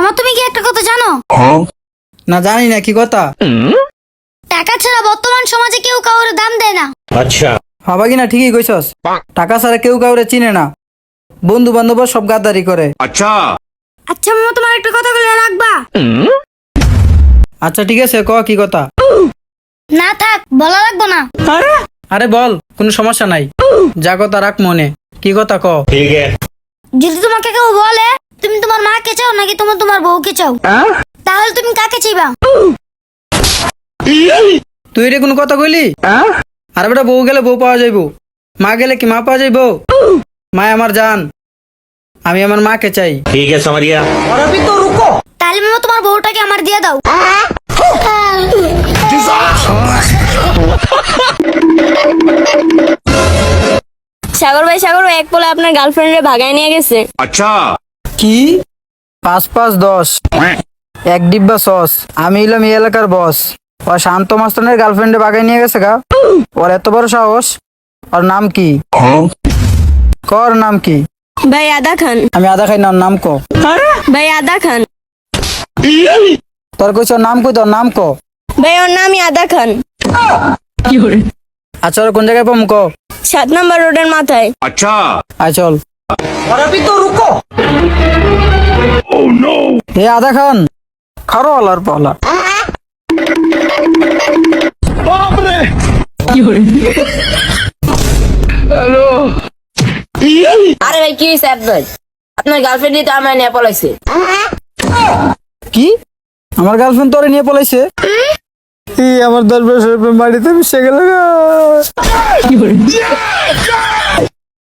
মামা তুমি কি একটা কথা জানো? না জানি না, কি কথা? টাকা ছাড়া বর্তমান সমাজে কেউ কাউরে দাম দেয় না। अच्छा হবা কি না, ঠিকই কইছস। টাকা ছাড়া কেউ কাউরে চিনে না, বন্ধু বান্ধব সব গাদ্দারি করে। अच्छा আচ্ছা মামা তোমার একটা কথা বলে রাখবা? আচ্ছা ঠিক আছে, ক কি কথা? না থাক, বলা লাগবো না। আরে বল, কোনো সমস্যা নাই, যা কথা রাখ মনে। কি কথা ক? ठीक है যদি তোমাকে কেউ বলে তুমি তোমার মাকে চাও নাকি তোমার বউকে চাও, তাহলে তুমি কাকে চাইবা? তুই রে কোনো কথা কইলি? আরে বেটা, বউ গেলে বউ পাওয়া যাইবো, মা গেলে কি মা পাওয়া যাইবো? মা আমার জান, আমি আমার মাকে চাই। ठीक है समझ गया তাহলে মামা তোমার বউটাকে আমার দিয়ে দাও। সাগর ভাই এক পোলা আপনার গার্লফ্রেন্ডে ভাগায় নিয়ে গেছে। अच्छा কি 5-5-10 এক ডিব্বা সস? আমি হইলাম এই এলাকার বস, ও শান্ত মাস্তানের গার্লফ্রেন্ডে বাগাই নিয়ে গেছে গা? ওর এত বড় সাহস! ওর নাম কি? কর নাম কি? ভাই আদা খান। আমি আদা খাই না, ওর নাম ক। ভাই আদা খান। তোর কইছ নাম কই, তোর নাম ক। ভাই ওর নামই আদা খান। আচ্ছা, ওর কোন জায়গায় পাম ক। 7 নম্বর রোডের মাথায়। अच्छा আয় চল। এ আদা খান, খারো আলার পালা। আরে ভাই কি হয়েছে আপনার গার্লফ্রেন্ডই তো আমার নিয়ে পলাইছে। কি? আমার গার্লফ্রেন্ড তোরে নিয়ে পলাইছে? এই আমার 10 বছরের বাড়িতে মিশে গেল গা।